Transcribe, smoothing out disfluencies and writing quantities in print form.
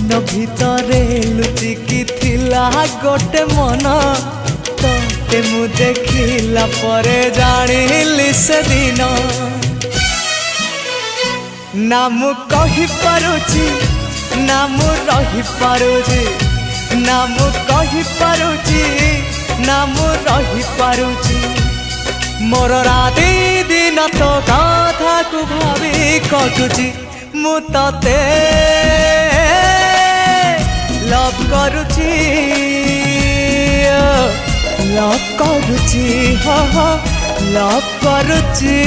मन भितरे लुचिकी थिला गोटे मन ते मु देखिला परे जानिली से दिन ना मु कहि पारुची ना मु रही पारुची ना मु कहि पारुची ना मु रही पारुची मोर राति दिन तो कथा को भावी कटुची मु तते लव करुची लव करुची हाँ हाँ लव करुची।